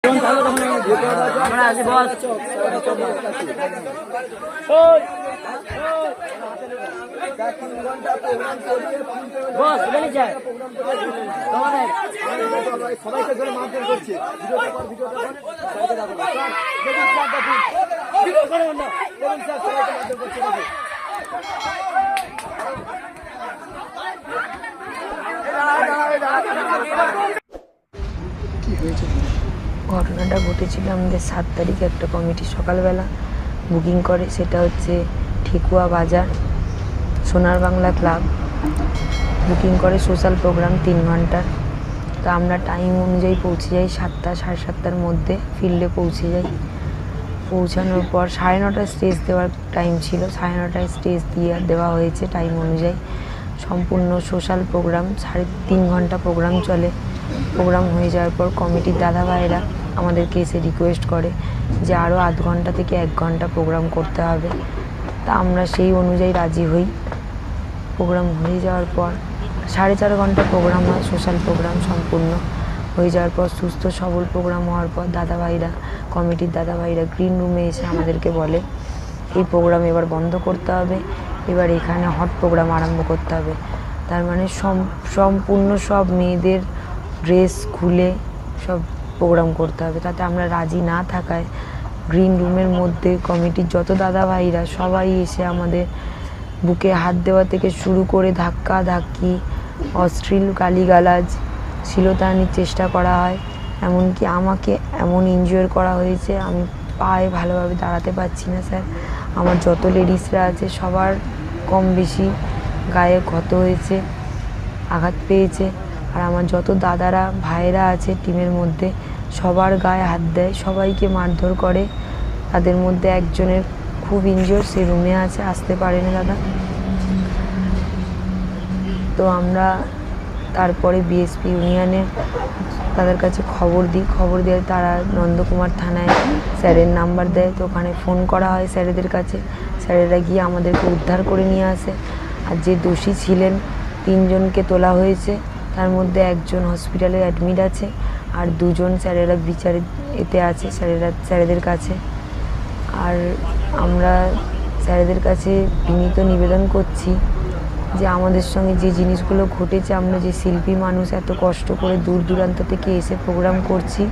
আমরা আছি বস। বস বলি চাই তোমাদের সবাইকে ধরে মারধর করছে। ঘটনাটা ঘটেছিল আমাদের 7 তারিখে একটা কমিটি সকালবেলা বুকিং করে, সেটা হচ্ছে ঠেকুয়া বাজার সোনার বাংলা ক্লাব বুকিং করে সোশ্যাল প্রোগ্রাম 3 ঘন্টার। তো আমরা টাইম অনুযায়ী পৌঁছে যাই 7টা সাড়ে 7টার মধ্যে ফিল্ডে পৌঁছে যাই। পৌঁছানোর পর 9:30 স্টেজ দেওয়ার টাইম ছিল, 9:30 স্টেজ দেওয়া হয়েছে টাইম অনুযায়ী। সম্পূর্ণ সোশ্যাল প্রোগ্রাম 3.5 ঘন্টা প্রোগ্রাম চলে। প্রোগ্রাম হয়ে যাওয়ার পর কমিটির দাদা ভাইয়েরা আমাদেরকে এসে রিকোয়েস্ট করে যে আরও আধ ঘন্টা থেকে 1 ঘন্টা প্রোগ্রাম করতে হবে। তা আমরা সেই অনুযায়ী রাজি হই। প্রোগ্রাম হয়ে যাওয়ার পর 4.5 ঘন্টা প্রোগ্রাম হয়, সোশ্যাল প্রোগ্রাম সম্পূর্ণ হয়ে যাওয়ার পর সুস্থ সবল প্রোগ্রাম হওয়ার পর দাদাভাইরা কমিটির দাদাভাইরা গ্রিন রুমে এসে আমাদেরকে বলে এই প্রোগ্রাম এবার বন্ধ করতে হবে, এবার এখানে হট প্রোগ্রাম আরম্ভ করতে হবে। তার মানে সম্পূর্ণ সব মেয়েদের ড্রেস খুলে সব প্রোগ্রাম করতে হবে। তাতে আমরা রাজি না থাকায় গ্রিন রুমের মধ্যে কমিটির যত দাদাভাইরা সবাই এসে আমাদের বুকে হাত দেওয়া থেকে শুরু করে ধাক্কা ধাক্কি অশ্লীল গালিগালাজ শ্লীলতাহানির চেষ্টা করা হয়। এমনকি আমাকে এমন ইনজিওর করা হয়েছে, আমি পায়ে ভালোভাবে দাঁড়াতে পারছি না স্যার। আমার যত লেডিসরা আছে সবার কম বেশি গায়ে ক্ষত হয়েছে, আঘাত পেয়েছে। আর আমার যত দাদারা ভাইয়েরা আছে টিমের মধ্যে সবার গায়ে হাত দেয়, সবাইকে মারধর করে। তাদের মধ্যে একজনের খুব ইনজিওর, সে রুমে আছে, আসতে পারেনি দাদা। তো আমরা তারপরে বিএসপি ইউনিয়নে তাদের কাছে খবর দিই। খবর দিয়ে তারা নন্দকুমার থানায় স্যারের নাম্বার দেয়। তো ওখানে ফোন করা হয় স্যারেদের কাছে। স্যারেরা গিয়ে আমাদেরকে উদ্ধার করে নিয়ে আসে। আর যে দোষী ছিলেন 3 জনকে তোলা হয়েছে, তার মধ্যে একজন হসপিটালে অ্যাডমিট আছে আর 2 জন স্যারেরা বিচারে এতে আছে স্যারেদের কাছে। আর আমরা স্যারেদের কাছে বিনীত নিবেদন করছি যে আমাদের সঙ্গে যে জিনিসগুলো ঘটেছে, আমরা যে শিল্পী মানুষ এত কষ্ট করে দূর দূরান্ত থেকে এসে প্রোগ্রাম করছি,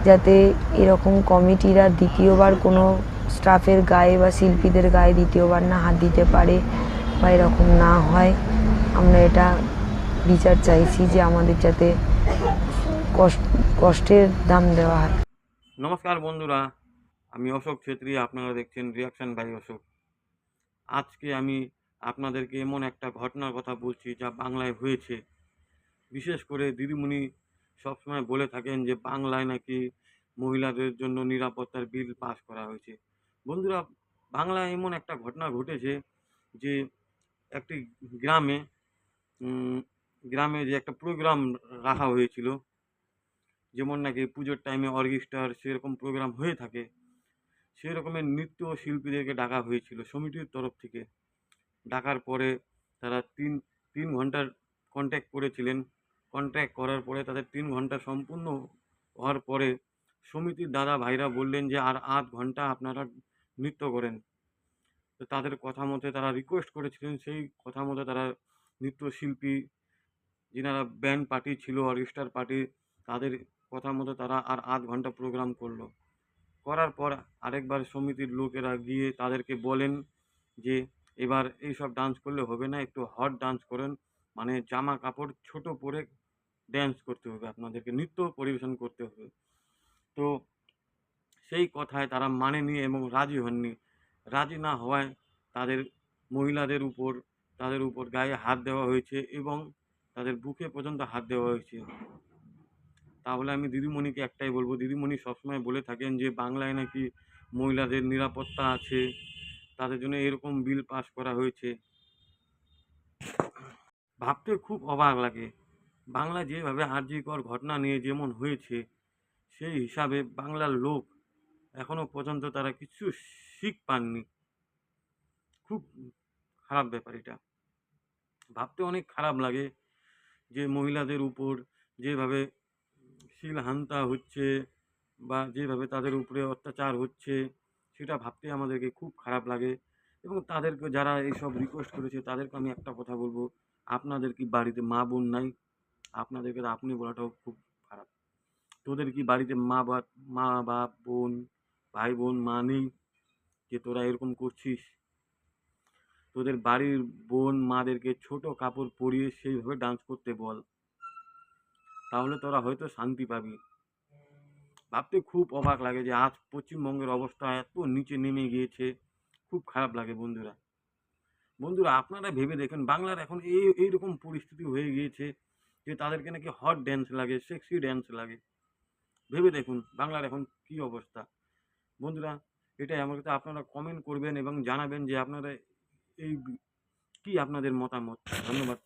যাতে এরকম কমিটিরা দ্বিতীয়বার কোনো স্টাফের গায়ে বা শিল্পীদের গায়ে দ্বিতীয়বার না হাত দিতে পারে বা এরকম না হয়। আমরা এটা বিচার চাইছি যে আমাদের যাতে কষ্টের দাম দেওয়া হয়। নমস্কার বন্ধুরা, আমি অশোক ছেত্রী, আপনারা দেখছেন রিয়াকশন বাই অশোক। আজকে আমি আপনাদেরকে এমন একটা ঘটনার কথা বলছি যা বাংলায় হয়েছে। বিশেষ করে দিদিমণি সবসময় বলে থাকেন যে বাংলায় নাকি মহিলাদের জন্য নিরাপত্তার বিল পাস করা হয়েছে। বন্ধুরা, বাংলায় এমন একটা ঘটনা ঘটেছে যে একটি গ্রামে গ্রামে যে একটা প্রোগ্রাম রাখা হয়েছিল, যেমন নাকি পুজোর টাইমে অর্কেস্ট্রার সেরকম প্রোগ্রাম হয়ে থাকে, সেই রকমের নৃত্য শিল্পীদেরকে ডাকা হয়েছিল সমিতির তরফ থেকে। ডাকার পরে তারা তিন ঘন্টার কন্ট্যাক্ট করেছিলেন। কন্ট্যাক্ট করার পরে তাদের 3 ঘন্টা সম্পূর্ণ হওয়ার পরে সমিতির দাদা ভাইরা বললেন যে আর আধ ঘন্টা আপনারা নৃত্য করেন। তো তাদের কথা মতে তারা রিকোয়েস্ট করেছিলেন, সেই কথা মতো তারা নৃত্যশিল্পী যিনারা ব্যান্ড পার্টি ছিল, অর্কেস্ট্রার পার্টি, তাদের কথা মতো তারা আর আধ ঘন্টা প্রোগ্রাম করলো। করার পর আরেকবার সমিতির লোকেরা গিয়ে তাদেরকে বলেন যে এবার এইসব ডান্স করলে হবে না, একটু হট ডান্স করেন, মানে জামা কাপড় ছোট পরে ড্যান্স করতে হবে, আপনাদেরকে নৃত্য পরিবেশন করতে হবে। তো সেই কথায় তারা মানেনি এবং রাজি হননি। রাজি না হওয়ায় তাদের তাদের উপর গায়ে হাত দেওয়া হয়েছে এবং তাদের বুকে পর্যন্ত হাত দেওয়া হয়েছে। তাহলে আমি দিদিমণিকে একটাই বলবো, দিদিমণি সবসময় বলে থাকেন যে বাংলায় নাকি মহিলাদের নিরাপত্তা আছে, তাদের জন্য এরকম বিল পাস করা হয়েছে। ভাবতে খুব অবাক লাগে, বাংলায় যেভাবে আরজিকর ঘটনা নিয়ে যেমন হয়েছে, সেই হিসাবে বাংলার লোক এখনো পর্যন্ত তারা কিছু শিখ পাননি। খুব খারাপ ব্যাপার এটা, ভাবতে অনেক খারাপ লাগে যে মহিলাদের উপর যেভাবে শিলহান্তা হচ্ছে, বা যেভাবে তাদের উপরে অত্যাচার হচ্ছে সেটা ভাবতে আমাদেরকে খুব খারাপ লাগে। এবং তাদেরকে যারা এইসব রিকোয়েস্ট করেছে তাদেরকে আমি একটা কথা বলবো, আপনাদের কি বাড়িতে মা বোন নাই? আপনাদেরকে তো আপনি বলাটাও খুব খারাপ। তোদের কি বাড়িতে মা বাপ বোন ভাই বোন মা নেই যে তোরা এরকম করছিস? তোদের বাড়ির বোন মাদেরকে ছোট কাপড় পরিয়ে সেইভাবে ডান্স করতে বল, তাহলে তোরা হয়তো শান্তি পাবি। ভাবতে খুব অবাক লাগে যে আজ পশ্চিমবঙ্গের অবস্থা এত নিচে নেমে গিয়েছে, খুব খারাপ লাগে বন্ধুরা। বন্ধুরা আপনারা ভেবে দেখেন, বাংলার এখন এইরকম পরিস্থিতি হয়ে গিয়েছে যে তাদেরকে নাকি হট ড্যান্স লাগে, সেক্সি ড্যান্স লাগে। ভেবে দেখুন বাংলার এখন কি অবস্থা। বন্ধুরা এটাই আমার কাছে, আপনারা কমেন্ট করবেন এবং জানাবেন যে আপনারা এই কি আপনাদের মতামত। ধন্যবাদ।